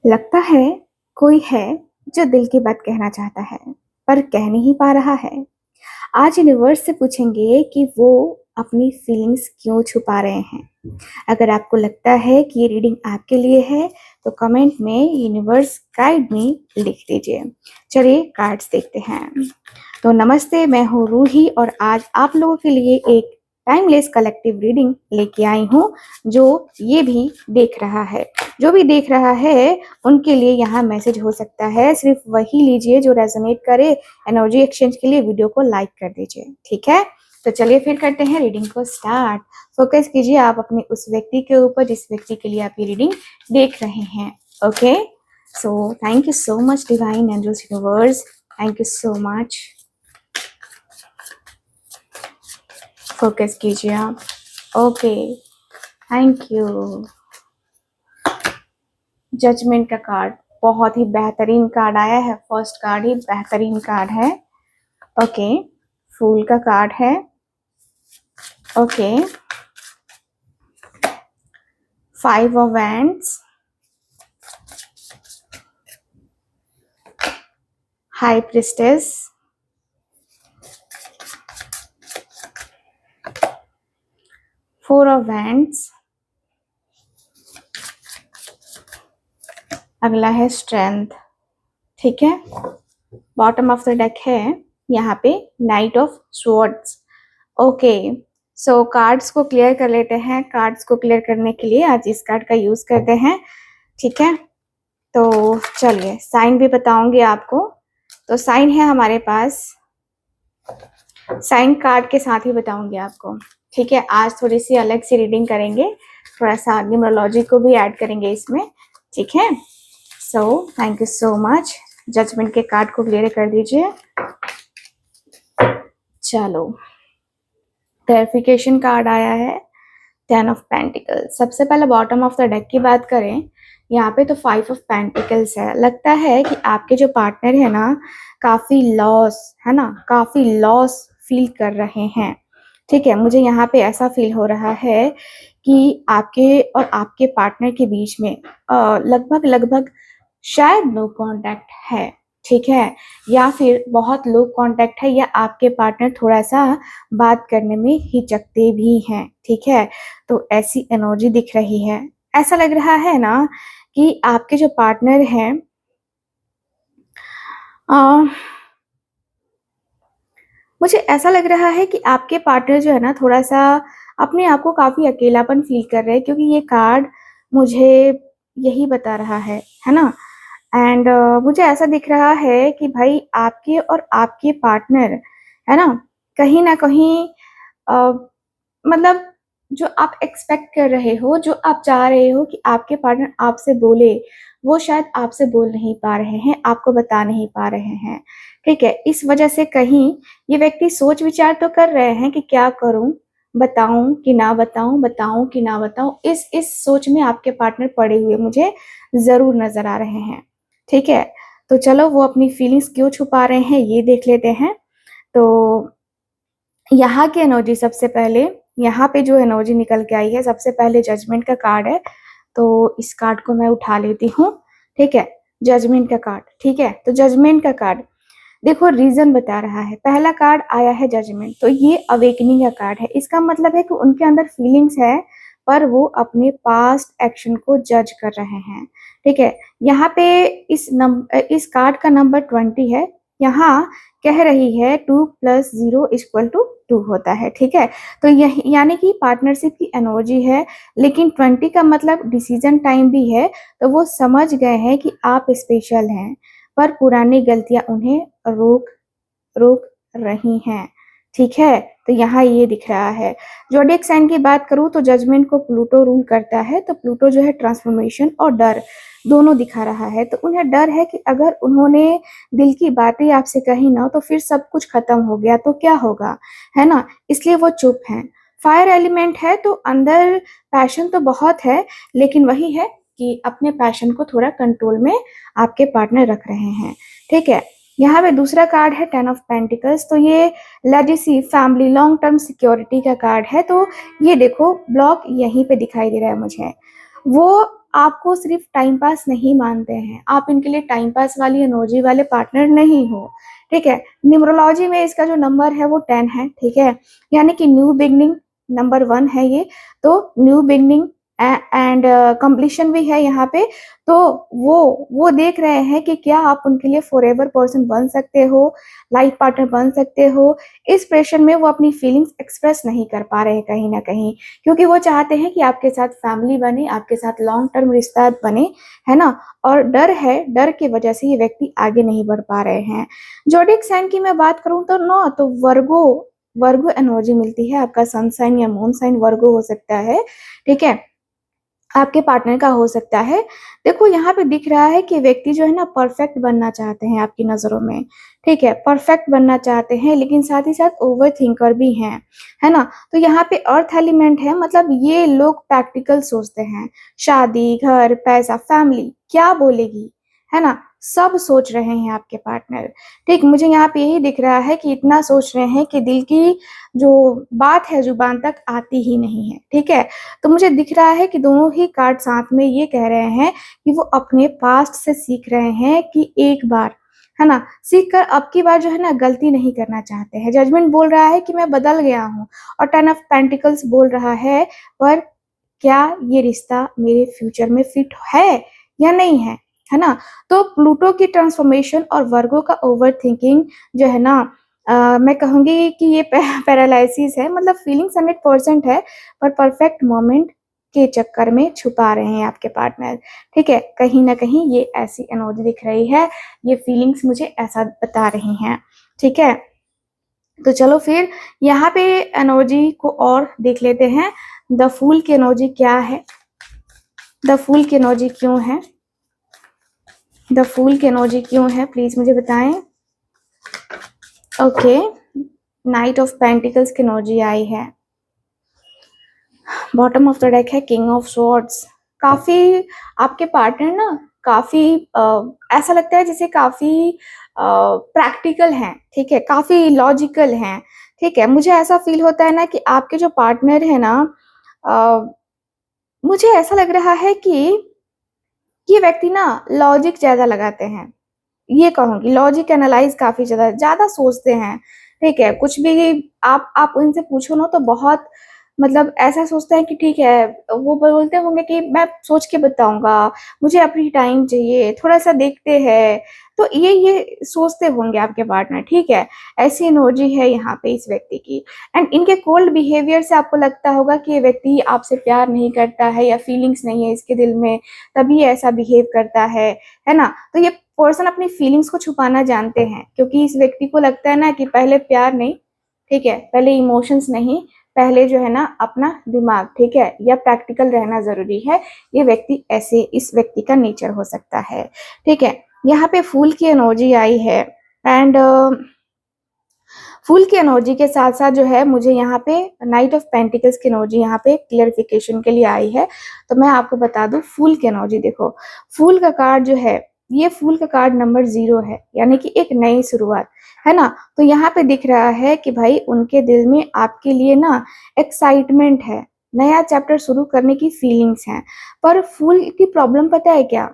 लगता है कोई है जो दिल की बात कहना चाहता है पर कह नहीं पा रहा है। आज यूनिवर्स से पूछेंगे कि वो अपनी फीलिंग्स क्यों छुपा रहे हैं। अगर आपको लगता है कि ये रीडिंग आपके लिए है तो कमेंट में यूनिवर्स गाइड मी लिख दीजिए। चलिए कार्ड्स देखते हैं। तो नमस्ते, मैं हूँ रूही और आज आप लोगों के लिए एक टाइमलेस कलेक्टिव रीडिंग लेके आई हूँ। जो ये भी देख रहा है, जो भी देख रहा है उनके लिए यहाँ मैसेज हो सकता है। सिर्फ वही लीजिए जो रेजोनेट करे। एनर्जी एक्सचेंज के लिए वीडियो को लाइक कर दीजिए, ठीक है। तो चलिए फिर करते हैं रीडिंग को स्टार्ट। फोकस कीजिए आप अपने उस व्यक्ति के ऊपर जिस व्यक्ति के लिए आप ये रीडिंग देख रहे हैं। Okay, so thank you so much divine angels universe, thank you so much. Focus कीजिए आप। Okay, thank you. जजमेंट का कार्ड बहुत ही बेहतरीन कार्ड आया है। फर्स्ट कार्ड ही बेहतरीन कार्ड है। ओके, फूल का कार्ड है। Okay, 5 of wands, high priestess, 4 of wands, अगला है स्ट्रेंथ, ठीक है। बॉटम ऑफ द डेक है यहाँ पे night of swords. Okay, so cards को क्लियर कर लेते हैं। कार्ड्स को क्लियर करने के लिए आज इस कार्ड का यूज करते हैं, ठीक है। तो चलिए साइन भी बताऊंगी आपको। तो साइन है हमारे पास, साइन कार्ड के साथ ही बताऊंगी आपको, ठीक है। आज थोड़ी सी अलग सी रीडिंग करेंगे, थोड़ा सा न्यूमरोलॉजी को भी ऐड करेंगे इसमें, ठीक है। So thank you so much. Judgement के कार्ड को क्लियर कर दीजिए। चलो, क्लैरिफिकेशन कार्ड आया है 10 ऑफ पेंटिकल्स। सबसे पहले बॉटम ऑफ द डेक की बात करें, यहाँ पे तो 5 ऑफ पेंटिकल्स है। लगता है कि आपके जो पार्टनर है ना, काफी लॉस है ना, काफी लॉस फील कर रहे हैं, ठीक है। मुझे यहाँ पे ऐसा फील हो रहा है कि आपके और आपके पार्टनर के बीच में लगभग लगभग शायद नो कांटेक्ट है, ठीक है। या फिर बहुत लो कांटेक्ट है, या आपके पार्टनर थोड़ा सा बात करने में हिचकते भी हैं, ठीक है। तो ऐसी एनर्जी दिख रही है। ऐसा लग रहा है ना कि आपके जो पार्टनर हैं मुझे ऐसा लग रहा है कि आपके पार्टनर जो है ना, थोड़ा सा अपने आप को काफी अकेलापन फील कर रहे हैं, क्योंकि ये कार्ड मुझे यही बता रहा है ना। एंड मुझे ऐसा दिख रहा है कि भाई आपके और आपके पार्टनर है ना कहीं मतलब जो आप एक्सपेक्ट कर रहे हो, जो आप चाह रहे हो कि आपके पार्टनर आपसे बोले, वो शायद आपसे बोल नहीं पा रहे हैं, आपको बता नहीं पा रहे हैं, ठीक है। इस वजह से कहीं ये व्यक्ति सोच विचार तो कर रहे हैं कि क्या करूं, बताऊं कि ना बताऊं, बताऊं कि ना बताऊं। इस सोच में आपके पार्टनर पड़े हुए मुझे जरूर नजर आ रहे हैं, ठीक है। तो चलो वो अपनी फीलिंग्स क्यों छुपा रहे हैं ये देख लेते हैं। तो यहाँ की एनर्जी, सबसे पहले यहाँ पे जो एनर्जी निकल के आई है, सबसे पहले जजमेंट का कार्ड है। तो इस कार्ड को मैं उठा लेती हूँ, ठीक है। जजमेंट का कार्ड, ठीक है। तो जजमेंट का कार्ड देखो रीजन बता रहा है। पहला कार्ड आया है जजमेंट, तो ये अवेकनिंग का कार्ड है। इसका मतलब है कि उनके अंदर फीलिंग्स है, पर वो अपने पास्ट एक्शन को जज कर रहे हैं, ठीक है। यहाँ पे इस कार्ड का नंबर 20 है। यहाँ कह रही है 2 + 0 = 2 होता है, ठीक है। तो यह यानी कि पार्टनरशिप की एनर्जी है, लेकिन 20 का मतलब डिसीजन टाइम भी है। तो वो समझ गए हैं कि आप स्पेशल हैं, पर पुरानी गलतियां उन्हें रोक रोक रही हैं, ठीक है। तो यहाँ ये दिख रहा है। ज़ोडिएक साइन की बात करूँ तो जजमेंट को प्लूटो रूल करता है। तो प्लूटो जो है ट्रांसफॉर्मेशन और डर दोनों दिखा रहा है। तो उन्हें डर है कि अगर उन्होंने दिल की बातें आपसे कही ना, तो फिर सब कुछ खत्म हो गया तो क्या होगा, है ना। इसलिए वो चुप हैं। फायर एलिमेंट है तो अंदर पैशन तो बहुत है, लेकिन वही है कि अपने पैशन को थोड़ा कंट्रोल में आपके पार्टनर रख रहे हैं, ठीक है। यहाँ पे दूसरा कार्ड है 10 ऑफ पेंटिकल्स। तो ये legacy, family, long term security का कार्ड है। तो ये देखो ब्लॉक यहीं पे दिखाई दे रहा है मुझे। वो आपको सिर्फ टाइम पास नहीं मानते हैं, आप इनके लिए टाइम पास वाली एनर्जी वाले पार्टनर नहीं हो, ठीक है। न्यूमरोलॉजी में इसका जो नंबर है वो 10 है, ठीक है, यानी कि न्यू बिगनिंग नंबर 1 है ये। तो न्यू बिगनिंग एंड कंप्लीशन भी है यहाँ पे। तो वो देख रहे हैं कि क्या आप उनके लिए फॉरएवर पर्सन बन सकते हो, लाइफ पार्टनर बन सकते हो। इस प्रेशर में वो अपनी फीलिंग्स एक्सप्रेस नहीं कर पा रहे हैं कहीं ना कहीं, क्योंकि वो चाहते हैं कि आपके साथ फैमिली बने, आपके साथ लॉन्ग टर्म रिश्ता बने, है ना। और डर है, डर की वजह से ये व्यक्ति आगे नहीं बढ़ पा रहे हैं। जोडिक साइन की मैं बात करूं तो नो, तो वर्गो वर्गो एनर्जी मिलती है। आपका सन साइन या मून साइन वर्गो हो सकता है, ठीक है, आपके पार्टनर का हो सकता है। देखो यहाँ पे दिख रहा है कि व्यक्ति जो है ना परफेक्ट बनना चाहते हैं आपकी नजरों में, ठीक है, परफेक्ट बनना चाहते हैं, लेकिन साथ ही साथ ओवर थिंकर भी हैं, है ना। तो यहाँ पे अर्थ एलिमेंट है, मतलब ये लोग प्रैक्टिकल सोचते हैं। शादी, घर, पैसा, फैमिली क्या बोलेगी, है ना, सब सोच रहे हैं आपके पार्टनर। ठीक, मुझे यहाँ पे यही दिख रहा है कि इतना सोच रहे हैं कि दिल की जो बात है जुबान तक आती ही नहीं है, ठीक है। तो मुझे दिख रहा है कि दोनों ही कार्ड साथ में ये कह रहे हैं कि वो अपने पास्ट से सीख रहे हैं कि एक बार, है ना, सीख कर अब की बार जो है ना गलती नहीं करना चाहते हैं। जजमेंट बोल रहा है कि मैं बदल गया हूँ, और 10 ऑफ पेंटिकल्स बोल रहा है पर क्या ये रिश्ता मेरे फ्यूचर में फिट है या नहीं है ना। तो प्लूटो की ट्रांसफॉर्मेशन और वर्गो का ओवर थिंकिंग जो है ना, मैं कहूंगी कि ये पैरालिसिस है, मतलब फीलिंग्स 100% है, पर परफेक्ट मोमेंट के चक्कर में छुपा रहे हैं आपके पार्टनर, ठीक है। कहीं ना कहीं ये ऐसी एनर्जी दिख रही है, ये फीलिंग्स मुझे ऐसा बता रही हैं, ठीक है। तो चलो फिर यहाँ पे एनर्जी को और देख लेते हैं। द फूल की एनर्जी क्या है, द फूल की एनर्जी क्यों है, द फूल की एनर्जी क्यों है, प्लीज मुझे बताएं। ओके, नाइट ऑफ पेंटिकल्स की एनर्जी आई है। बॉटम ऑफ द डेक है किंग ऑफ स्वॉर्ड्स। काफी आपके पार्टनर ना काफी ऐसा लगता है जैसे काफी प्रैक्टिकल हैं, ठीक है, काफी लॉजिकल हैं, ठीक है। मुझे ऐसा फील होता है ना कि आपके जो पार्टनर है ना, मुझे ऐसा लग रहा है कि ये व्यक्ति ना लॉजिक ज्यादा लगाते हैं, ये कहूंगी लॉजिक एनालाइज काफी ज्यादा ज्यादा सोचते हैं, ठीक है। कुछ भी आप उनसे पूछो ना तो बहुत मतलब ऐसा सोचते हैं कि ठीक है, वो बोलते होंगे कि मैं सोच के बताऊंगा, मुझे अपनी टाइम चाहिए, थोड़ा सा देखते हैं। तो ये सोचते होंगे आपके पार्टनर, ठीक है। ऐसी एनर्जी है यहाँ पे इस व्यक्ति की। एंड इनके कोल्ड बिहेवियर से आपको लगता होगा कि ये व्यक्ति आपसे प्यार नहीं करता है या फीलिंग्स नहीं है इसके दिल में, तभी ऐसा बिहेव करता है ना। तो ये पर्सन अपनी फीलिंग्स को छुपाना जानते हैं, क्योंकि इस व्यक्ति को लगता है ना कि पहले प्यार नहीं, ठीक है, पहले इमोशंस नहीं, पहले जो है ना अपना दिमाग, ठीक है, या प्रैक्टिकल रहना जरूरी है। ये व्यक्ति ऐसे, इस व्यक्ति का नेचर हो सकता है, ठीक है। यहाँ पे फूल की एनर्जी आई है, एंड फूल की एनर्जी के साथ साथ जो है मुझे यहाँ पे नाइट ऑफ पेंटिकल्स की एनर्जी यहाँ पे क्लियरिफिकेशन के लिए आई है। तो मैं आपको बता दूं फूल की एनर्जी, देखो फूल का कार्ड जो है, ये फूल का कार्ड नंबर 0 है, यानी कि एक नई शुरुआत, है ना। तो यहाँ पे दिख रहा है कि भाई उनके दिल में आपके लिए ना एक्साइटमेंट है, नया चैप्टर शुरू करने की फीलिंग्स हैं। पर फूल की प्रॉब्लम पता है क्या,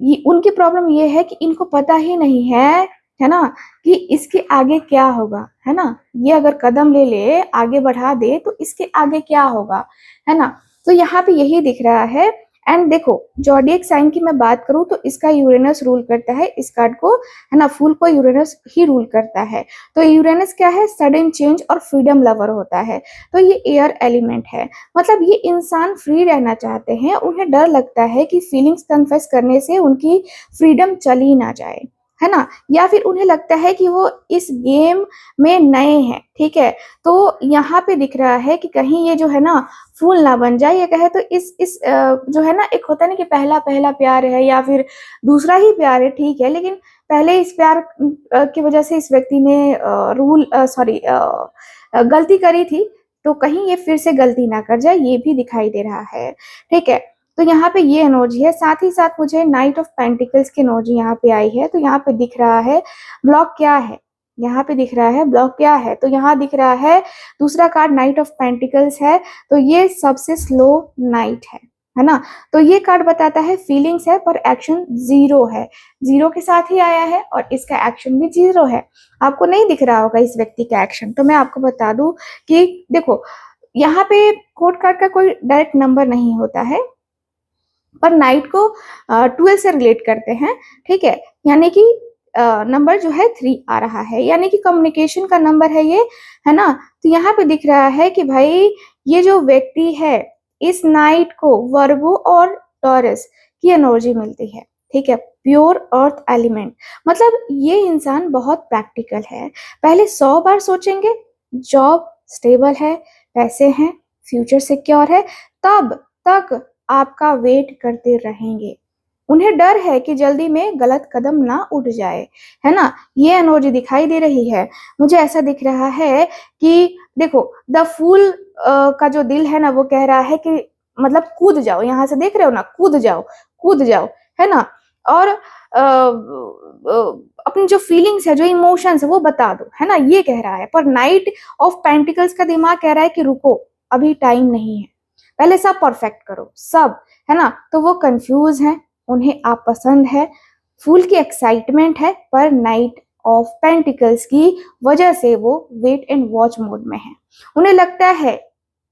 ये उनकी प्रॉब्लम ये है कि इनको पता ही नहीं है ना, कि इसके आगे क्या होगा, है ना। ये अगर कदम ले ले, आगे बढ़ा दे, तो इसके आगे क्या होगा, है ना। तो यहाँ पे यही दिख रहा है। एंड देखो जॉडियक साइन की मैं बात करूं तो इसका यूरेनस रूल करता है इस कार्ड को, है ना, फूल को यूरेनस ही रूल करता है। तो यूरेनस क्या है, सडन चेंज और फ्रीडम लवर होता है। तो ये एयर एलिमेंट है, मतलब ये इंसान फ्री रहना चाहते हैं, उन्हें डर लगता है कि फीलिंग्स कन्फेस करने से उनकी फ्रीडम चली ना जाए, है ना, या फिर उन्हें लगता है कि वो इस गेम में नए हैं, ठीक है। तो यहाँ पे दिख रहा है कि कहीं ये जो है ना फूल ना बन जाए, ये कहे तो इस जो है ना, एक होता है ना कि पहला पहला प्यार है या फिर दूसरा ही प्यार है, ठीक है, लेकिन पहले इस प्यार की वजह से इस व्यक्ति ने गलती करी थी, तो कहीं ये फिर से गलती ना कर जाए, ये भी दिखाई दे रहा है, ठीक है। तो यहाँ पे ये एनर्जी है, साथ ही साथ मुझे नाइट ऑफ पेंटिकल्स की एनर्जी यहाँ पे आई है। तो यहाँ पे दिख रहा है ब्लॉक क्या है, यहाँ पे दिख रहा है ब्लॉक क्या है, तो यहाँ दिख रहा है दूसरा कार्ड नाइट ऑफ पेंटिकल्स है। तो ये सबसे स्लो नाइट है, है ना। तो ये कार्ड बताता है फीलिंग्स है पर एक्शन जीरो है, जीरो के साथ ही आया है और इसका एक्शन भी जीरो है। आपको नहीं दिख रहा होगा इस व्यक्ति का एक्शन, तो मैं आपको बता दूं कि देखो यहाँ पे कोर्ट कार्ड का कोई डायरेक्ट नंबर नहीं होता है, पर नाइट को 12 से रिलेट करते हैं, ठीक है। यानी कि नंबर जो है 3 आ रहा है, यानी कि कम्युनिकेशन का नंबर है ये, है ना। तो यहाँ पे दिख रहा है कि भाई ये जो व्यक्ति है इस नाइट को वर्गो और टॉरस की एनर्जी मिलती है, ठीक है, प्योर अर्थ एलिमेंट। मतलब ये इंसान बहुत प्रैक्टिकल है, पहले 100 बार सोचेंगे, जॉब स्टेबल है, पैसे हैं, फ्यूचर सिक्योर है, तब तक आपका वेट करते रहेंगे। उन्हें डर है कि जल्दी में गलत कदम ना उठ जाए, है ना। ये एनर्जी दिखाई दे रही है। मुझे ऐसा दिख रहा है कि देखो द फूल का जो दिल है ना वो कह रहा है कि मतलब कूद जाओ, यहाँ से देख रहे हो ना, कूद जाओ, कूद जाओ, है ना। और अपनी जो फीलिंग्स है, जो इमोशंस है वो बता दो, है ना, ये कह रहा है। पर नाइट ऑफ पेंटिकल्स का दिमाग कह रहा है कि रुको, अभी टाइम नहीं है, पहले सब परफेक्ट करो सब, है ना। तो वो कंफ्यूज हैं, उन्हें आप पसंद है, फूल की एक्साइटमेंट है, पर नाइट ऑफ पेंटिकल्स की वजह से वो वेट एंड वॉच मोड में है। उन्हें लगता है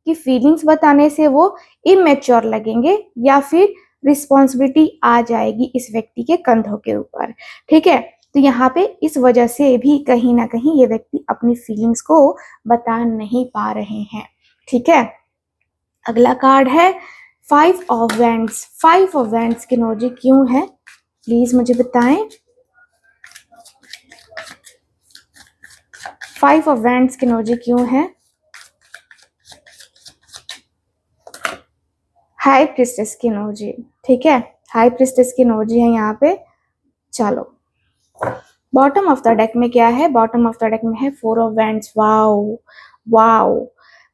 कि फीलिंग्स बताने से वो इमेच्योर लगेंगे या फिर रिस्पॉन्सिबिलिटी आ जाएगी इस व्यक्ति के कंधों के ऊपर, ठीक है। तो यहाँ पे इस वजह से भी कहीं ना कहीं ये व्यक्ति अपनी फीलिंग्स को बता नहीं पा रहे हैं, ठीक है। अगला कार्ड है 5 ऑफ वैंड्स। 5 ऑफ वैंड्स की एनर्जी क्यों है, प्लीज मुझे बताएं। 5 ऑफ वैंड्स की एनर्जी क्यों है। हाई प्रिस्टेस की एनर्जी, ठीक है, हाई प्रिस्टेस की एनर्जी है यहाँ पे। चलो बॉटम ऑफ द डेक में क्या है, बॉटम ऑफ द डेक में है 4 ऑफ वैंड्स। वाओ वाओ,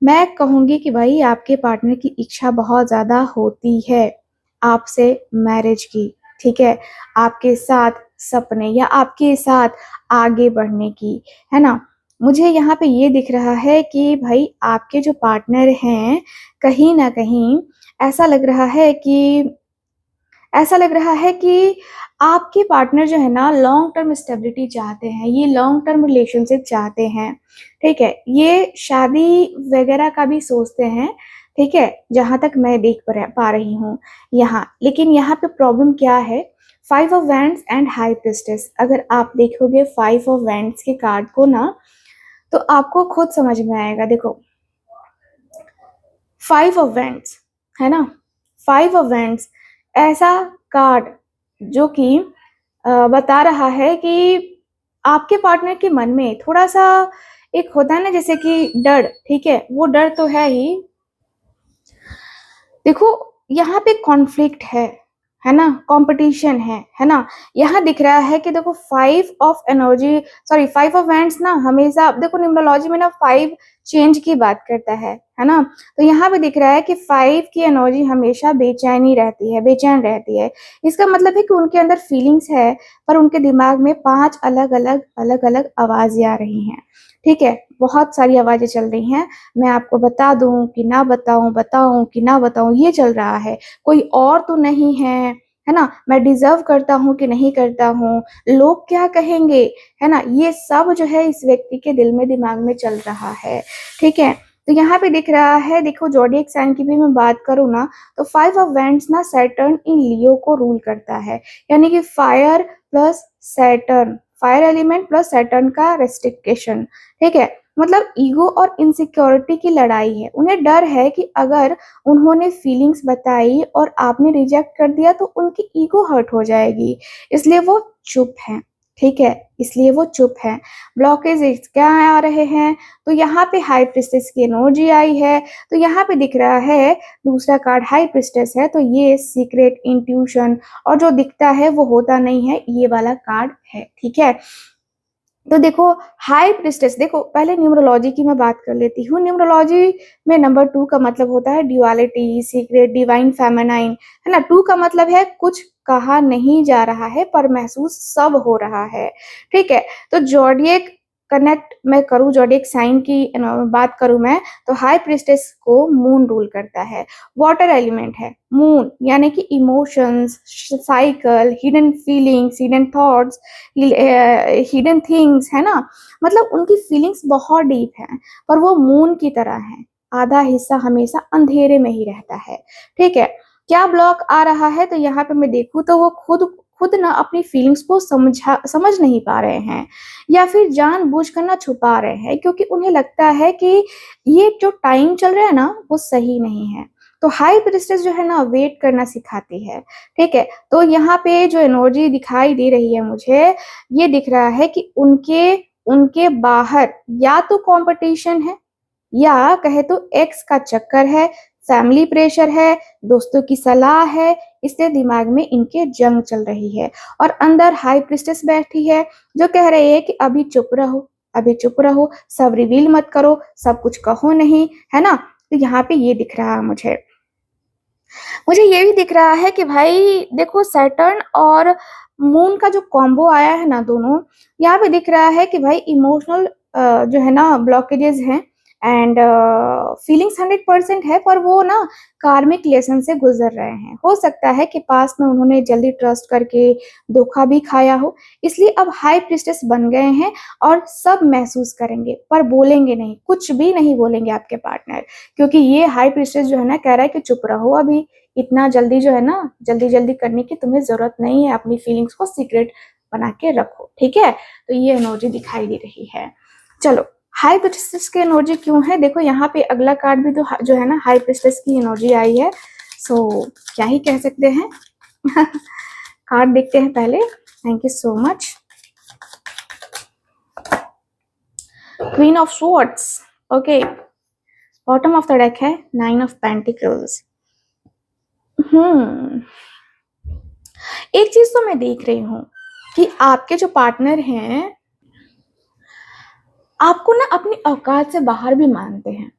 मैं कहूंगी कि भाई आपके पार्टनर की इच्छा बहुत ज्यादा होती है आपसे मैरिज की, ठीक है, आपके साथ सपने या आपके साथ आगे बढ़ने की, है ना। मुझे यहाँ पे ये दिख रहा है कि भाई आपके जो पार्टनर हैं कहीं ना कहीं ऐसा लग रहा है कि आपके पार्टनर जो है ना लॉन्ग टर्म स्टेबिलिटी चाहते हैं, ये लॉन्ग टर्म रिलेशनशिप चाहते हैं, ठीक है। ये शादी वगैरह का भी सोचते हैं, ठीक है, जहां तक मैं देख पा रही हूँ यहाँ। लेकिन यहाँ पे प्रॉब्लम क्या है, 5 of wands and high priestess. अगर आप देखोगे 5 ऑफ वैंड्स के कार्ड को ना तो आपको खुद समझ में आएगा। देखो 5 ऑफ वैंड्स है ना, 5 ऑफ वैंड्स ऐसा कार्ड जो कि बता रहा है कि आपके पार्टनर के मन में थोड़ा सा एक होता है ना जैसे कि डर, ठीक है, वो डर तो है ही। देखो यहाँ पे कॉन्फ्लिक्ट है ना, कंपटीशन है ना। यहाँ दिख रहा है कि देखो 5 of energy, sorry 5 of wands ना हमेशा देखो न्यूमरोलॉजी में ना 5 चेंज की बात करता है ना। तो यहाँ पे दिख रहा है कि 5 की एनर्जी हमेशा बेचैनी रहती है, बेचैन रहती है। इसका मतलब है कि उनके अंदर फीलिंग्स है पर उनके दिमाग में 5 अलग अलग आवाजें आ रही हैं, ठीक है, बहुत सारी आवाजें चल रही हैं। मैं आपको बता दूं कि ना बताऊं, बताऊं कि ना बताऊं, ये चल रहा है। कोई और तो नहीं है ना, मैं डिजर्व करता हूं कि नहीं करता हूं, लोग क्या कहेंगे, है ना, ये सब जो है इस व्यक्ति के दिल में दिमाग में चल रहा है, ठीक है। तो यहाँ पे दिख रहा है, देखो जोडिएक साइन की भी मैं बात करूँ ना तो 5 ऑफ वैंड्स ना सैटर्न इन लियो को रूल करता है, यानी कि fire plus Saturn, fire element plus Saturn का रेस्ट्रिक्शन, ठीक है। मतलब ईगो और इनसिक्योरिटी की लड़ाई है। उन्हें डर है कि अगर उन्होंने फीलिंग्स बताई और आपने रिजेक्ट कर दिया तो उनकी ईगो हर्ट हो जाएगी, इसलिए वो चुप हैं, ठीक है, इसलिए वो चुप है। ब्लॉकेज क्या आ रहे हैं, तो यहाँ पे हाई प्रिस्टेस की एनर्जी आई है। तो यहाँ पे दिख रहा है दूसरा कार्ड हाई प्रिस्टेस है, तो ये सीक्रेट इंट्यूशन और जो दिखता है वो होता नहीं है, ये वाला कार्ड है, ठीक है। तो देखो हाई प्रिस्टेस, देखो पहले न्यूमरोलॉजी की मैं बात कर लेती हूँ। न्यूमरोलॉजी में नंबर 2 का मतलब होता है ड्युअलिटी, सीक्रेट, डिवाइन फेमिनाइन, है ना। 2 का मतलब है कुछ कहा नहीं जा रहा है पर महसूस सब हो रहा है, ठीक है। तो जोडिएक कनेक्ट मैं करूँ ज़ोडिएक साइन की बात करूँ मैं, तो हाई प्रीस्टेस को मून रूल करता है। वाटर एलिमेंट है मून, यानी कि emotions, cycle, hidden feelings, hidden thoughts, hidden things, है ना। मतलब उनकी फीलिंग्स बहुत डीप हैं, पर वो मून की तरह हैं। आधा हिस्सा हमेशा अंधेरे में ही रहता है। ठीक है, क्या ब्लॉक आ रहा है, तो यहाँ पे मैं देखूँ तो वो खुद खुद ना अपनी फीलिंग्स को समझ नहीं पा रहे हैं, या फिर जानबूझकर ना छुपा रहे हैं, क्योंकि उन्हें लगता है कि ये जो टाइम चल रहा है ना वो सही नहीं है। तो हाई प्रीस्टेस जो है ना वेट करना सिखाती है। ठीक है, तो यहाँ पे जो एनर्जी दिखाई दे रही है मुझे, ये दिख रहा है कि उनके उनके बाहर या तो कंपटीशन है, या कहे तो एक्स का चक्कर है, फैमिली प्रेशर है, दोस्तों की सलाह है, इसलिए दिमाग में इनके जंग चल रही है। और अंदर हाई प्रीस्टेस बैठी है जो कह रही है कि अभी चुप रहो, अभी चुप रहो, सब रिवील मत करो, सब कुछ कहो नहीं, है ना। तो यहाँ पे ये दिख रहा है मुझे। मुझे ये भी दिख रहा है कि भाई देखो, सैटर्न और मून का जो कॉम्बो आया है ना दोनों, यहाँ पे दिख रहा है कि भाई इमोशनल जो है ना ब्लॉकेजेस हैं, एंड फीलिंग्स 100% है, पर वो ना कार्मिक लेसन से गुजर रहे हैं। हो सकता है कि पास में उन्होंने जल्दी ट्रस्ट करके धोखा भी खाया हो, इसलिए अब हाई प्रीस्टेस बन गए हैं और सब महसूस करेंगे, पर बोलेंगे नहीं, कुछ भी नहीं बोलेंगे आपके पार्टनर, क्योंकि ये हाई प्रीस्टेस जो है ना कह रहा है कि चुप रहो, अभी इतना जल्दी जो है ना जल्दी जल्दी करने की तुम्हें जरूरत नहीं है, अपनी फीलिंग्स को सीक्रेट बना के रखो। ठीक है, तो ये एनर्जी दिखाई दे रही है। चलो, हाई प्रीस्टेस की एनर्जी क्यों है, देखो यहाँ पे अगला कार्ड भी तो जो है ना हाई प्रीस्टेस की एनर्जी आई है। सो क्या ही कह सकते हैं। कार्ड देखते हैं पहले। Thank you so much. Queen of swords, okay, bottom of the deck है 9 ऑफ पेंटिकल्स। एक चीज तो मैं देख रही हूँ कि आपके जो पार्टनर हैं आपको ना अपनी औकात से बाहर भी मानते हैं।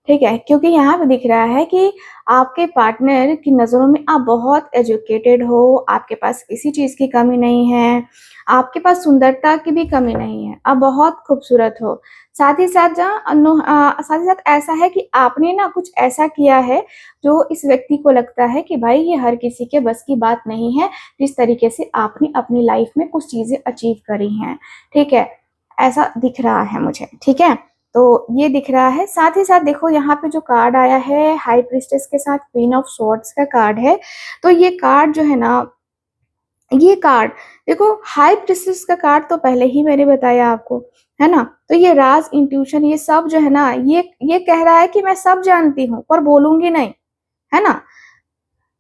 ठीक है, क्योंकि यहाँ पे दिख रहा है कि आपके पार्टनर की नज़रों में आप बहुत एजुकेटेड हो, आपके पास किसी चीज़ की कमी नहीं है, आपके पास सुंदरता की भी कमी नहीं है, आप बहुत खूबसूरत हो। साथ ही साथ साथ ही साथ ऐसा है कि आपने ना कुछ ऐसा किया है जो इस व्यक्ति को लगता है कि भाई ये हर किसी के बस की बात नहीं है, जिस तरीके से आपने अपनी लाइफ में कुछ चीज़ें अचीव करी हैं। ठीक है, ऐसा दिख रहा है मुझे। ठीक है, तो ये दिख रहा है। साथ ही साथ देखो यहाँ पे जो कार्ड आया है हाई प्रीस्टेस के साथ क्वीन ऑफ स्वॉर्ड्स का कार्ड है। तो ये कार्ड जो है ना, ये कार्ड देखो, हाई प्रीस्टेस का कार्ड तो पहले ही मैंने बताया आपको, है ना। तो ये राज, इंट्यूशन, ये सब जो है ना, ये कह रहा है कि मैं सब जानती हूँ पर बोलूंगी नहीं, है ना।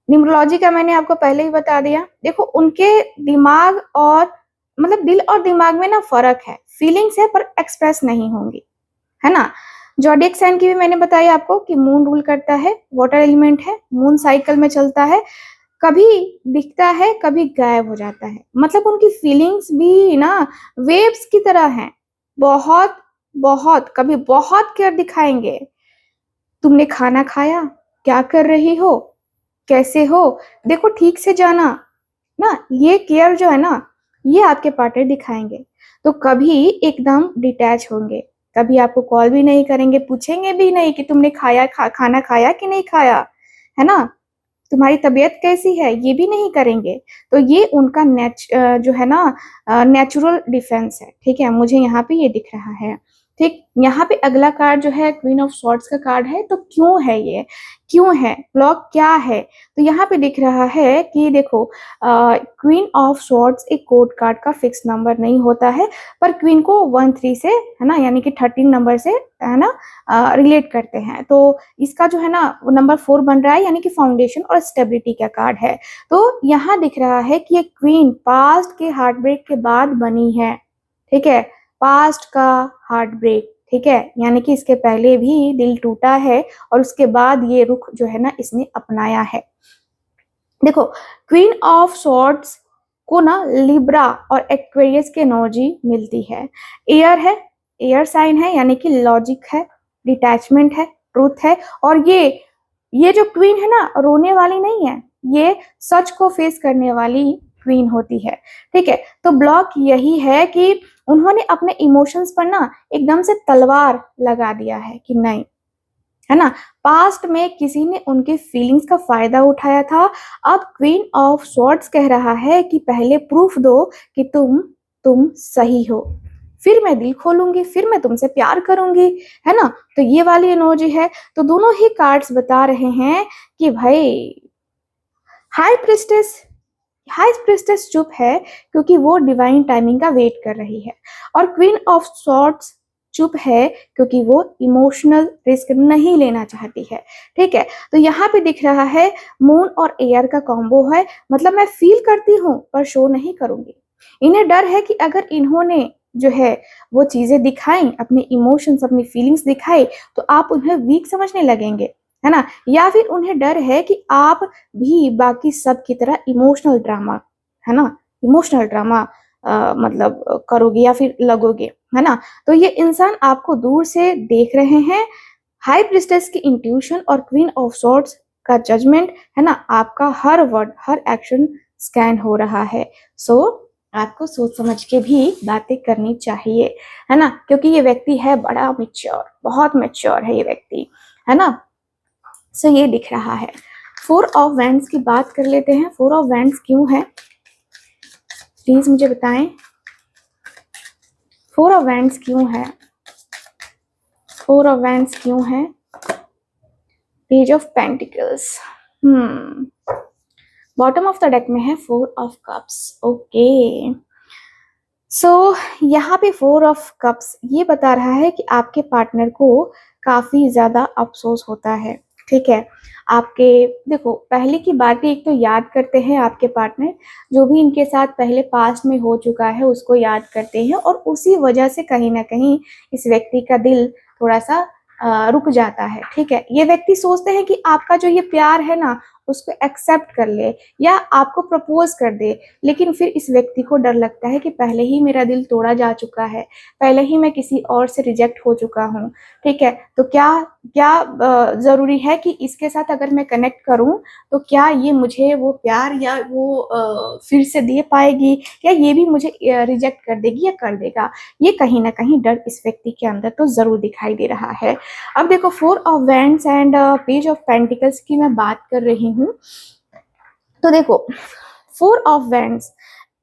न्यूमरोलॉजी का मैंने आपको पहले ही बता दिया। देखो उनके दिमाग और मतलब दिल और दिमाग में ना फर्क है, फीलिंग्स है पर एक्सप्रेस नहीं होंगी, है ना। ज़ोडिएक साइन की भी मैंने बताया आपको कि मून रूल करता है, वाटर एलिमेंट है, मून साइकिल में चलता है, कभी दिखता है कभी गायब हो जाता है। मतलब उनकी फीलिंग्स भी ना वेव्स की तरह हैं, बहुत बहुत कभी बहुत केयर दिखाएंगे। तुमने खाना खाया, क्या कर रही हो, कैसे हो, देखो ठीक से जाना ना, ये केयर जो है ना ये आपके पार्टनर दिखाएंगे। तो कभी एकदम डिटैच होंगे, कभी आपको कॉल भी नहीं करेंगे, पूछेंगे भी नहीं कि तुमने खाना खाया कि नहीं खाया, है ना, तुम्हारी तबीयत कैसी है, ये भी नहीं करेंगे। तो ये उनका जो है ना नेचुरल डिफेंस है। ठीक है, मुझे यहाँ पे ये दिख रहा है। ठीक, यहाँ पे अगला कार्ड जो है क्वीन ऑफ स्वॉर्ड्स का कार्ड है। तो क्यों है ये, क्यों है ब्लॉक, क्या है, तो यहाँ पे दिख रहा है कि देखो क्वीन ऑफ स्वॉर्ड्स एक कोड कार्ड का फिक्स नंबर नहीं होता है, पर क्वीन को 1-3 से, है ना, यानी कि 13 नंबर से, है ना, रिलेट करते हैं। तो इसका जो है ना वो नंबर 4 बन रहा है, यानी कि फाउंडेशन और स्टेबिलिटी का कार्ड है। तो यहाँ दिख रहा है कि ये क्वीन पास्ट के हार्ट ब्रेक के बाद बनी है। ठीक है, पास्ट का हार्ट ब्रेक, ठीक है, यानी कि इसके पहले भी दिल टूटा है और उसके बाद ये रुख जो है ना इसने अपनाया है। देखो क्वीन ऑफ स्वॉर्ड्स को ना लिब्रा और एक्वेरियस की एनर्जी मिलती है। एयर है, एयर साइन है, यानी कि लॉजिक है, डिटैचमेंट है, ट्रूथ है। और ये जो क्वीन है ना रोने वाली नहीं है, ये सच को फेस करने वाली क्वीन होती है, ठीक है। तो ब्लॉक यही है कि उन्होंने अपने इमोशंस पर ना एकदम से तलवार लगा दिया है कि नहीं, है ना। पास्ट में किसी ने उनके फीलिंग्स का फायदा उठाया था। अब क्वीन ऑफ स्वॉर्ड्स कह रहा है कि पहले प्रूफ दो कि तुम सही हो, फिर मैं दिल खोलूंगी, फिर मैं तुमसे प्यार करूंगी, है ना। तो ये वाली एनर्जी है। तो दोनों ही कार्ड्स बता रहे हैं कि भाई हाई प्रिस्टेस, हाई प्रिस्टेस चुप है क्योंकि वो डिवाइन टाइमिंग का वेट कर रही है, और क्वीन ऑफ सॉर्ड्स चुप है क्योंकि वो इमोशनल रिस्क नहीं लेना चाहती है, ठीक है। तो यहाँ पे दिख रहा है मून और एयर का कॉम्बो है, मतलब मैं फील करती हूँ पर शो नहीं करूंगी। इन्हें डर है कि अगर इन्होंने जो है वो चीजें दिखाई, अपने इमोशंस अपनी फीलिंग्स दिखाई, तो आप उन्हें वीक समझने लगेंगे, है ना। या फिर उन्हें डर है कि आप भी बाकी सब की तरह इमोशनल ड्रामा, है ना, इमोशनल ड्रामा मतलब करोगे या फिर लगोगे, है ना। तो ये इंसान आपको दूर से देख रहे हैं। हाई प्रिस्टेस की इंट्यूशन और क्वीन ऑफ सॉर्ड्स का जजमेंट, है ना, आपका हर वर्ड हर एक्शन स्कैन हो रहा है। सो आपको सोच समझ के भी बातें करनी चाहिए, है ना, क्योंकि ये व्यक्ति है बड़ा मैच्योर, बहुत मैच्योर है ये व्यक्ति, है ना। सो ये दिख रहा है। फोर ऑफ वैंड्स की बात कर लेते हैं। फोर ऑफ वैंड्स क्यों है, प्लीज मुझे बताएं। फोर ऑफ वैंड्स क्यों है, फोर ऑफ वैंड्स क्यों है। Page of pentacles, bottom of the deck में है फोर ऑफ कप्स। ओके, सो यहाँ पे फोर ऑफ कप्स ये बता रहा है कि आपके पार्टनर को काफी ज्यादा अफसोस होता है, ठीक है। आपके देखो पहले की बातें एक तो याद करते हैं आपके पार्टनर, जो भी इनके साथ पहले पास्ट में हो चुका है उसको याद करते हैं, और उसी वजह से कहीं ना कहीं इस व्यक्ति का दिल थोड़ा सा रुक जाता है, ठीक है। ये व्यक्ति सोचते हैं कि आपका जो ये प्यार है ना उसको एक्सेप्ट कर ले या आपको प्रपोज कर दे, लेकिन फिर इस व्यक्ति को डर लगता है कि पहले ही मेरा दिल तोड़ा जा चुका है, पहले ही मैं किसी और से रिजेक्ट हो चुका हूँ, ठीक है। तो क्या क्या जरूरी है कि इसके साथ अगर मैं कनेक्ट करूं तो क्या ये मुझे वो प्यार या वो फिर से दे पाएगी, या ये भी मुझे रिजेक्ट कर देगी या कर देगा। ये कहीं ना कहीं डर इस व्यक्ति के अंदर तो जरूर दिखाई दे रहा है। अब देखो four of wands and page of pentacles की मैं बात कर रही हूँ। तो देखो four of wands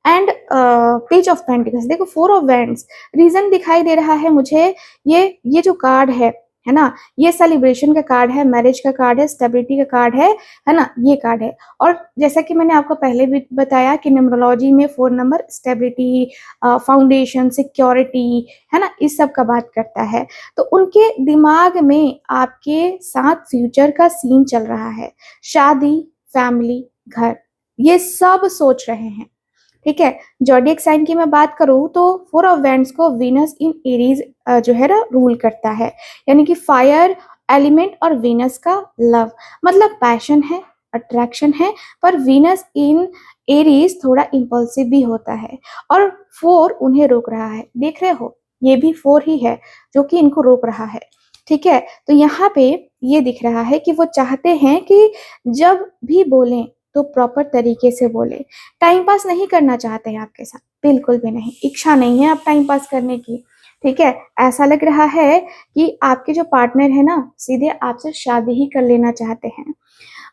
and page of pentacles, देखो फोर ऑफ वैंड्स रीजन दिखाई दे रहा है मुझे। ये जो कार्ड है ना, ये सेलिब्रेशन का कार्ड है, मैरिज का कार्ड है, स्टेबिलिटी का कार्ड है ना, ये कार्ड है। और जैसा कि मैंने आपको पहले भी बताया कि न्यूमरोलॉजी में 4 नंबर स्टेबिलिटी, फाउंडेशन, सिक्योरिटी, है ना, इस सब का बात करता है। तो उनके दिमाग में आपके साथ फ्यूचर का सीन चल रहा है, शादी, फैमिली, घर, ये सब सोच रहे हैं, ठीक है। जॉडियक साइन की मैं बात करूं तो फोर ऑफ वैंड्स को वीनस इन एरीज जो है ना रूल करता है, यानी कि फायर एलिमेंट और वीनस का लव, मतलब पैशन है, अट्रैक्शन है, पर वीनस इन एरीज थोड़ा इम्पल्सिव भी होता है, और फोर उन्हें रोक रहा है। देख रहे हो, ये भी फोर ही है जो कि इनको रोक रहा है, ठीक है। तो यहाँ पे ये दिख रहा है कि वो चाहते हैं कि जब भी बोलें तो प्रॉपर तरीके से बोले। टाइम पास नहीं करना चाहते हैं आपके साथ, बिल्कुल भी नहीं, इच्छा नहीं है आप टाइम पास करने की, ठीक है। ऐसा लग रहा है कि आपके जो पार्टनर है ना सीधे आपसे शादी ही कर लेना चाहते हैं।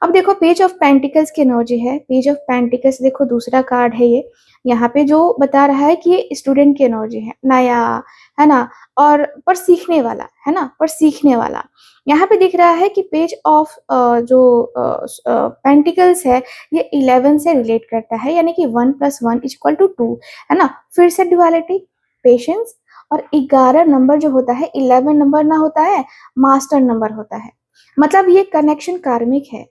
अब देखो पेज ऑफ पेंटिकल्स की एनर्जी है। पेज ऑफ पेंटिकल्स देखो दूसरा कार्ड है ये, यहाँ पे जो बता रहा है कि ये स्टूडेंट की एनर्जी है, नया, है ना, और पर सीखने वाला, है ना, पर सीखने वाला। यहाँ पे दिख रहा है कि पेज ऑफ जो पेंटिकल्स है ये 11 से रिलेट करता है, यानी कि 1 + 1 = 2, है ना। फिर से ड्युअलिटी, पेशेंस, और 11 नंबर जो होता है 11 नंबर ना होता है, मास्टर नंबर होता है। मतलब ये कनेक्शन कार्मिक है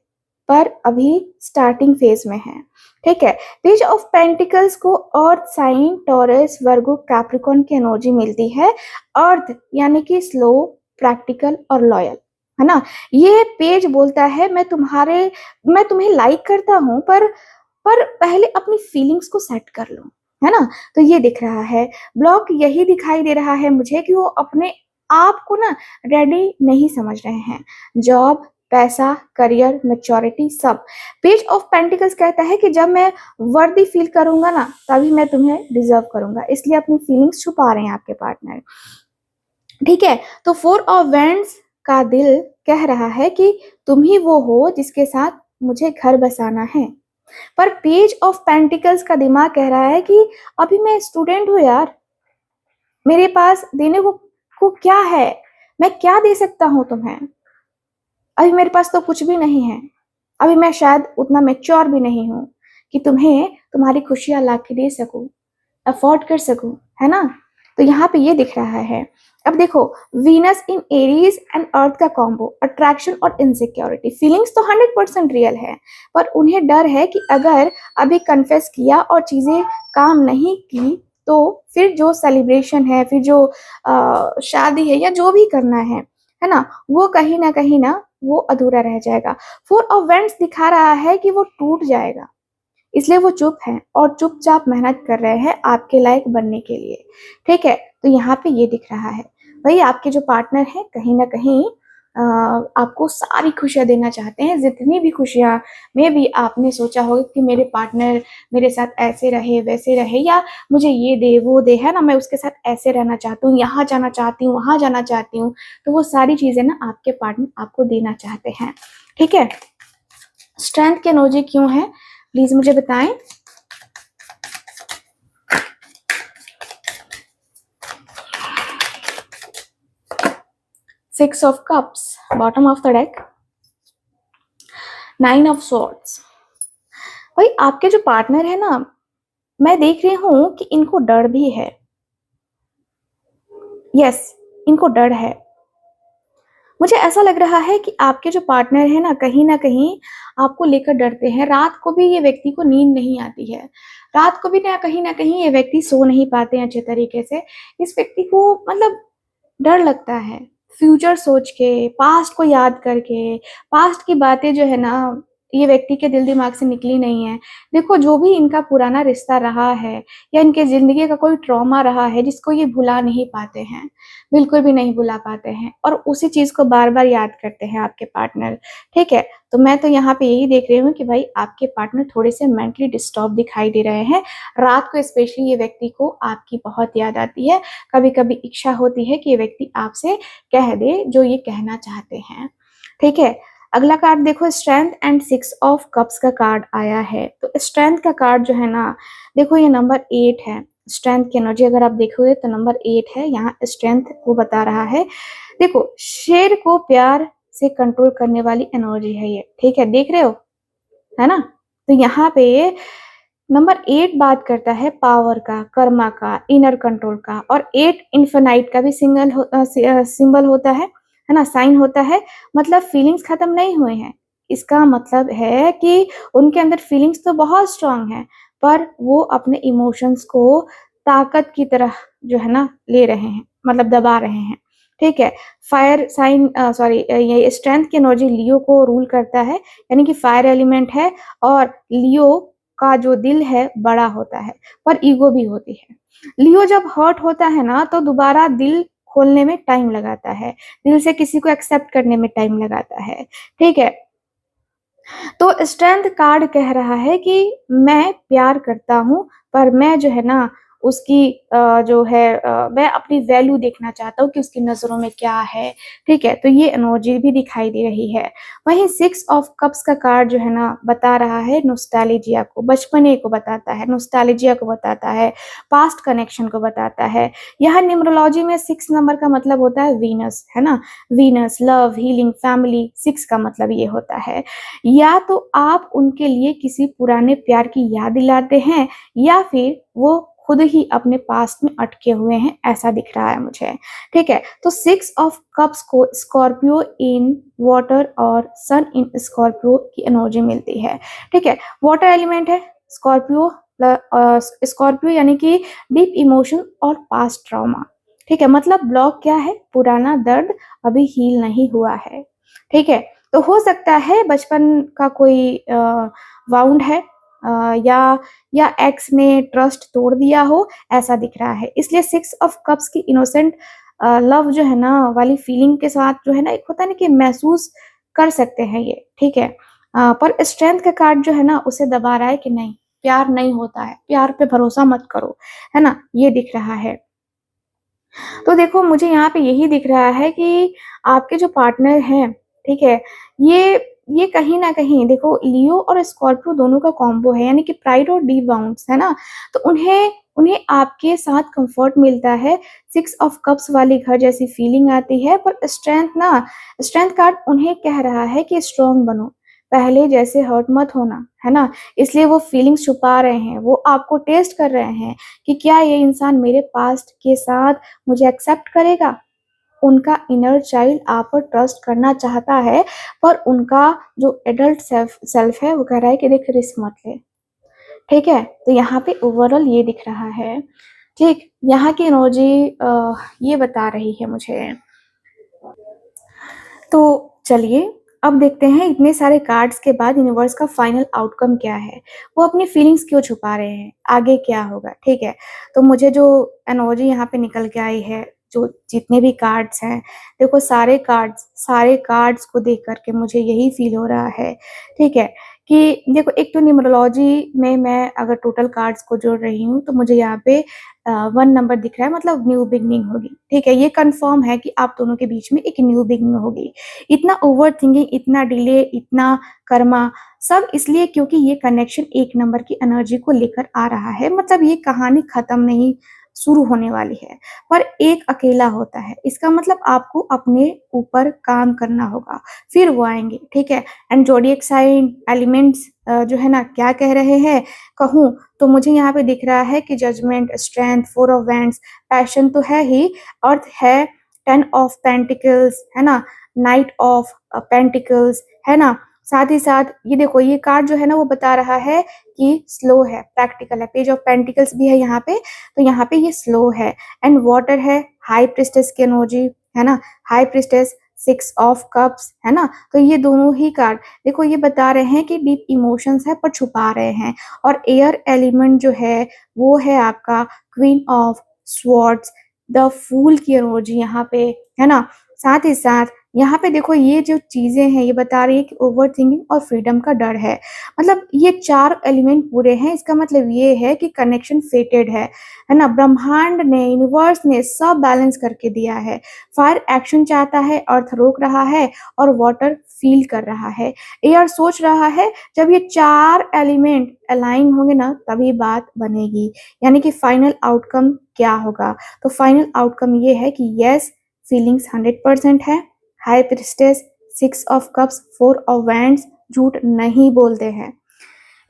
पर अभी स्टार्टिंग फेज में है, ठीक है। पेज ऑफ पेंटिकल्स को अर्थ साइन, टॉरस, वर्गो, कैप्रिकॉर्न की एनर्जी मिलती है। अर्थ यानी कि स्लो, प्रैक्टिकल और लॉयल, है ना। ये पेज बोलता है मैं तुम्हें लाइक करता हूं, पर पहले अपनी फीलिंग्स को सेट कर लो, है ना। तो ये दिख रहा है। ब्लॉक यही दिखाई दे रहा है मुझे कि वो अपने आप को ना रेडी नहीं समझ रहे हैं। जॉब, पैसा, करियर, मैच्योरिटी, सब। पेज ऑफ पेंटिकल्स कहता है कि जब मैं वर्दी फील करूंगा ना, तभी मैं तुम्हें डिजर्व करूंगा। इसलिए अपनी फीलिंग्स छुपा रहे हैं आपके पार्टनर, ठीक है। तो फोर ऑफ वैंड्स का दिल कह रहा है कि तुम ही वो हो जिसके साथ मुझे घर बसाना है। पर पेज ऑफ पेंटिकल्स का दिमाग कह रहा है कि अभी मैं स्टूडेंट हूँ यार, मेरे पास देने को क्या है, मैं क्या दे सकता हूँ तुम्हें, अभी मेरे पास तो कुछ भी नहीं है, अभी मैं शायद उतना मैच्योर भी नहीं हूँ कि तुम्हें तुम्हारी खुशियां ला के दे सकूं, अफोर्ड कर सकूं, है ना। तो यहाँ पे ये दिख रहा है। अब देखो, Venus in Aries and earth का कॉम्बो, अट्रैक्शन और इनसिक्योरिटी। फीलिंग्स तो 100% रियल है, पर उन्हें डर है कि अगर अभी कन्फेस किया और चीजें काम नहीं की, तो फिर जो सेलिब्रेशन है, फिर जो शादी है या जो भी करना है ना, वो कहीं ना वो अधूरा रह जाएगा। फोर ऑफ वेंट्स दिखा रहा है कि वो टूट जाएगा, इसलिए वो चुप हैं और चुपचाप मेहनत कर रहे हैं आपके लायक बनने के लिए, ठीक है। तो यहाँ पे ये दिख रहा है भाई, आपके जो पार्टनर है कहीं ना कहीं आपको सारी खुशियां देना चाहते हैं, जितनी भी खुशियां में भी आपने सोचा होगा कि मेरे पार्टनर मेरे साथ ऐसे रहे वैसे रहे, या मुझे ये दे वो दे, है ना, मैं उसके साथ ऐसे रहना चाहती हूँ, यहाँ जाना चाहती हूँ, वहां जाना चाहती हूँ, तो वो सारी चीजें ना आपके पार्टनर आपको देना चाहते हैं, ठीक है। स्ट्रेंथ की एनर्जी क्यों है, प्लीज मुझे बताएं। Six of cups, bottom of the deck, nine of swords. भाई आपके जो पार्टनर है ना, मैं देख रही हूं कि इनको डर भी है, यस, इनको डर है। मुझे ऐसा लग रहा है कि आपके जो पार्टनर है ना कहीं आपको लेकर डरते हैं। रात को भी ये व्यक्ति को नींद नहीं आती है, रात को भी ना कहीं ये व्यक्ति सो नहीं पाते हैं अच्छे तरीके से। इस व्यक्ति को मतलब डर लगता है, फ्यूचर सोच के, पास्ट को याद करके, पास्ट की बातें जो है ना, ये व्यक्ति के दिल दिमाग से निकली नहीं है। देखो, जो भी इनका पुराना रिश्ता रहा है या इनके जिंदगी का कोई ट्रॉमा रहा है जिसको ये भुला नहीं पाते हैं, बिल्कुल भी नहीं भुला पाते हैं, और उसी चीज को बार बार याद करते हैं आपके पार्टनर, ठीक है। तो मैं तो यहाँ पे यही देख रही हूँ कि भाई आपके पार्टनर थोड़े से मेंटली डिस्टर्ब दिखाई दे रहे हैं। रात को स्पेशली ये व्यक्ति को आपकी बहुत याद आती है, कभी कभी इच्छा होती है कि ये व्यक्ति आपसे कह दे जो ये कहना चाहते हैं, ठीक है। अगला कार्ड देखो, strength and six of cups का कार्ड आया है। तो स्ट्रेंथ का कार्ड जो है ना, देखो ये नंबर 8 है। स्ट्रेंथ की एनर्जी अगर आप देखोगे तो नंबर 8 है, यहाँ स्ट्रेंथ को बता रहा है। देखो, शेर को प्यार से कंट्रोल करने वाली एनर्जी है ये, ठीक है, देख रहे हो, है ना। तो यहाँ पे नंबर 8 बात करता है पावर का, कर्मा का, इनर कंट्रोल का, और 8 इन्फिनाइट का भी सिंबल होता है ना, साइन होता है। मतलब फीलिंग्स खत्म नहीं हुए हैं, इसका मतलब है कि उनके अंदर फीलिंग्स तो बहुत स्ट्रांग है, पर वो अपने इमोशंस को ताकत की तरह जो है ना ले रहे हैं, मतलब दबा रहे हैं, ठीक है। फायर साइन सॉरी ये स्ट्रेंथ की एनर्जी लियो को रूल करता है, यानी कि फायर एलिमेंट है, और लियो का जो दिल है बड़ा होता है, पर ईगो भी होती है। लियो जब हर्ट होता है ना, तो दोबारा दिल खोलने में टाइम लगाता है, दिल से किसी को एक्सेप्ट करने में टाइम लगाता है, ठीक है। तो स्ट्रेंथ कार्ड कह रहा है कि मैं प्यार करता हूं, पर मैं जो है ना उसकी जो है मैं अपनी वैल्यू देखना चाहता हूँ कि उसकी नजरों में क्या है, ठीक है। तो ये एनर्जी भी दिखाई दे रही है। वहीं सिक्स ऑफ कप्स का कार्ड जो है ना बता रहा है नॉस्टैल्जिया को, बचपने को बताता है, नॉस्टैल्जिया को बताता है, पास्ट कनेक्शन को बताता है। यह न्यूमरोलॉजी में 6 नंबर का मतलब होता है वीनस, है ना, वीनस, लव, हीलिंग, फैमिली। 6 का मतलब ये होता है। या तो आप उनके लिए किसी पुराने प्यार की याद दिलाते हैं, या फिर वो खुद ही अपने पास्ट में अटके हुए हैं, ऐसा दिख रहा है मुझे, ठीक है। तो 6 ऑफ कप्स को स्कॉर्पियो इन वाटर और सन इन स्कॉर्पियो की एनर्जी मिलती है, ठीक है। वाटर एलिमेंट है स्कॉर्पियो, स्कॉर्पियो यानी कि डीप इमोशन और पास्ट ट्रॉमा, ठीक है। मतलब ब्लॉक क्या है, पुराना दर्द अभी हील नहीं हुआ है, ठीक है। तो हो सकता है बचपन का कोई वाउंड है, या एक्स ने ट्रस्ट तोड़ दिया हो, ऐसा दिख रहा है। इसलिए 6 ऑफ कप्स की इनोसेंट लव जो है ना वाली फीलिंग के साथ जो है ना, एक होता है ना कि महसूस कर सकते हैं ये, ठीक है। पर स्ट्रेंथ का कार्ड जो है ना उसे दबा रहा है कि नहीं, प्यार नहीं होता है, प्यार पे भरोसा मत करो, है ना? ये दिख रहा है। तो देखो मुझे यहाँ पे यही दिख रहा है कि आपके जो पार्टनर हैं, ठीक है? ये कहीं न कहीं देखो लियो और स्कॉर्पियो दोनों का कॉम्बो है, यानी कि प्राइड और डीप बाउंड्स, है ना? तो उन्हें उन्हें आपके साथ कम्फर्ट मिलता है, 6 ऑफ कप्स वाली घर जैसी फीलिंग आती है, पर स्ट्रेंथ कार्ड उन्हें कह रहा है कि स्ट्रॉन्ग बनो, पहले जैसे हर्ट मत होना, है ना? इसलिए वो फीलिंग्स छुपा रहे हैं, वो आपको टेस्ट कर रहे हैं कि क्या ये इंसान मेरे पास्ट के साथ मुझे एक्सेप्ट करेगा? उनका इनर चाइल्ड आप पर ट्रस्ट करना चाहता है, पर उनका जो एडल्ट सेल्फ है वो कह रहा है कि देख रिस्क मत ले, ठीक है? तो यहाँ पे ओवरऑल ये दिख रहा है, ठीक? यहाँ की एनर्जी ये बता रही है मुझे। तो चलिए अब देखते हैं इतने सारे कार्ड्स के बाद यूनिवर्स का फाइनल आउटकम क्या है? वो अपनी फीलिंग्स क्यों छुपा रहे हैं? आगे क्या होगा? ठीक है? तो मुझे जो एनर्जी यहाँ पे निकल के आई है, जो जितने भी कार्ड्स हैं, देखो सारे कार्ड्स को देख कर के मुझे यही फ़ील हो रहा है, ठीक है? कि देखो एक तो न्यूमरोलॉजी में मैं अगर टोटल कार्ड्स को जोड़ रही हूँ, तो मुझे यहाँ पे 1 नंबर दिख रहा है, मतलब न्यू बिगिनिंग होगी, ठीक है? ये कन्फर्म है कि आप दोनों के बीच में एक न्यू बिगिनिंग होगी। इतना ओवरथिंकिंग, इतना डिले, इतना कर्मा, सब इसलिए क्योंकि ये कनेक्शन 1 नंबर की एनर्जी को लेकर आ रहा है। मतलब ये कहानी खत्म नहीं, शुरू होने वाली है, पर एक अकेला होता है। इसका मतलब आपको अपने ऊपर काम करना होगा, फिर वो आएँगे, ठीक है? एंड ज़ोडिएक साइन एलिमेंट्स जो है ना क्या कह रहे हैं कहूँ तो मुझे यहाँ पे दिख रहा है कि judgement, strength, 4 of wands, passion तो है ही, अर्थ है, 10 ऑफ पेंटिकल्स, है ना? नाइट ऑफ पेंटिकल्स, है ना? साथ ही साथ ये देखो ये कार्ड जो है ना वो बता रहा है कि स्लो है, प्रैक्टिकल है, पेज ऑफ पेंटिकल्स भी है यहाँ पे, तो यहाँ पे ये स्लो है। एंड वाटर है, हाई प्रीस्टेस की एनर्जी, है ना? हाई प्रीस्टेस, 6 ऑफ कप्स, है ना? तो ये दोनों ही कार्ड देखो ये बता रहे हैं कि डीप इमोशंस है पर छुपा रहे हैं। और एयर एलिमेंट जो है वो है आपका queen of swords, the fool की एनर्जी यहाँ पे, है ना? साथ ही साथ यहाँ पे देखो ये जो चीज़ें हैं ये बता रही है कि ओवरथिंकिंग और फ्रीडम का डर है। मतलब ये 4 एलिमेंट पूरे हैं, इसका मतलब ये है कि कनेक्शन फेटेड है ना? ब्रह्मांड ने, यूनिवर्स ने सब बैलेंस करके दिया है। फायर एक्शन चाहता है, अर्थ रोक रहा है और वाटर फील कर रहा है। एयर सोच रहा है जब ये 4 एलिमेंट अलाइन होंगे ना तभी बात बनेगी। यानी कि फाइनल आउटकम क्या होगा? तो फाइनल आउटकम ये है कि येस फीलिंग्स 100% है। High priestess, 6 of cups, 4 of wands झूठ नहीं बोलते हैं,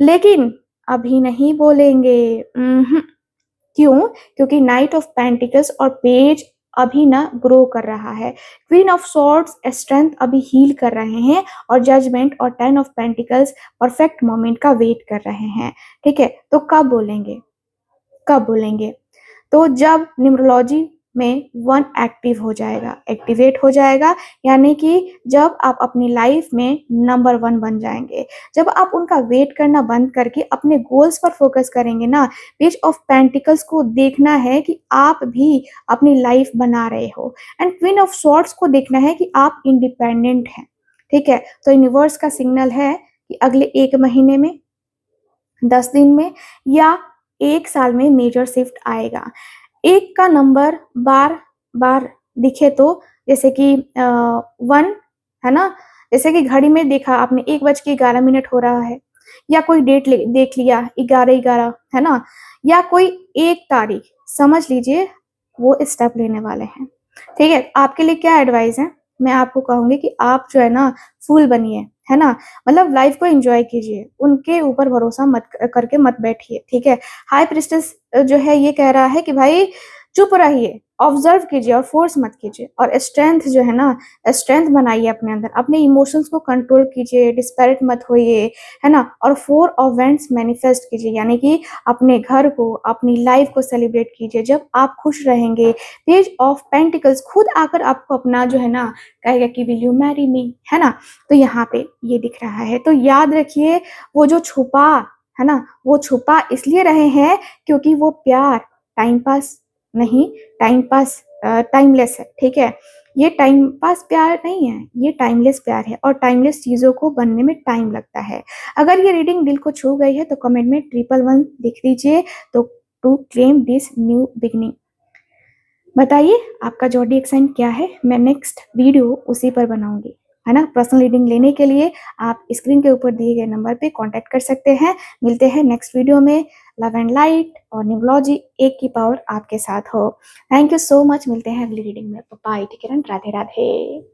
लेकिन अभी नहीं बोलेंगे। क्यों? क्योंकि नाइट ऑफ पेंटिकल्स और पेज अभी ना ग्रो कर रहा है। क्वीन ऑफ सॉर्ड्स स्ट्रेंथ अभी हील कर रहे हैं और जजमेंट और 10 ऑफ पेंटिकल्स परफेक्ट मोमेंट का वेट कर रहे हैं, ठीक है? तो कब बोलेंगे? कब बोलेंगे? तो जब न्यूमरोलॉजी में 1 एक्टिव हो जाएगा, एक्टिवेट हो जाएगा, यानी कि जब आप अपनी लाइफ में नंबर 1 बन जाएँगे। जब आप उनका वेट करना बंद करके अपने गोल्स पर फोकस करेंगे ना, पेज ऑफ पेंटिकल्स को देखना है कि आप भी अपनी लाइफ बना रहे हो एंड क्वीन ऑफ स्वॉर्ड्स को देखना है कि आप इंडिपेंडेंट हैं, ठीक है? तो यूनिवर्स का सिग्नल है कि अगले 1 महीने में, 10 दिन में या 1 साल में मेजर शिफ्ट आएगा। 1 का नंबर बार-बार दिखे तो जैसे कि 1 है ना? जैसे कि घड़ी में देखा आपने 1:11 हो रहा है या कोई डेट ले देख लिया 11-11 है ना? या कोई एक तारीख समझ लीजिए वो स्टेप लेने वाले हैं, ठीक है? आपके लिए क्या एडवाइस है? मैं आपको कहूँगी कि आप जो है ना फूल बनिए, है ना? मतलब लाइफ को एन्जॉय कीजिए, उनके ऊपर भरोसा मत करके मत बैठिए, ठीक है? हाई प्रीस्टेस जो है ये कह रहा है कि भाई चुप रहिए, ऑब्जर्व कीजिए और फोर्स मत कीजिए। और स्ट्रेंथ जो है ना, स्ट्रेंथ बनाइए अपने अंदर, अपने इमोशंस को कंट्रोल कीजिए, डिस्पैरेट मत होइए, है ना? और 4 ऑफ वैंड्स मैनिफेस्ट कीजिए, यानी कि अपने घर को, अपनी लाइफ को सेलिब्रेट कीजिए। जब आप खुश रहेंगे, पेज ऑफ पेंटिकल्स खुद आकर आपको अपना जो है ना कहेगा कि विल यू मैरी मी, है ना? तो यहाँ पे ये दिख रहा है। तो याद रखिए वो जो छुपा है ना, वो छुपा इसलिए रहे हैं क्योंकि वो प्यार टाइम पास नहीं, टाइम पास टाइमलेस है, ठीक है? ये टाइम पास प्यार नहीं है, ये टाइमलेस प्यार है और टाइमलेस चीज़ों को बनने में टाइम लगता है। अगर ये रीडिंग दिल को छू गई है तो कमेंट में 111 लिख दीजिए तो to claim this new beginning. बताइए आपका ज़ोडिएक साइन क्या है? मैं नेक्स्ट वीडियो उसी पर बनाऊँगी, है ना? पर्सनल रीडिंग लेने के लिए आप स्क्रीन के ऊपर दिए गए नंबर पे कॉन्टैक्ट कर सकते हैं। मिलते हैं नेक्स्ट वीडियो में। लव एंड लाइट और न्यूमरोलॉजी एक की पावर आपके साथ हो। Thank you so much. मिलते हैं अगली रीडिंग में। Bye, take care and Radhe Radhe.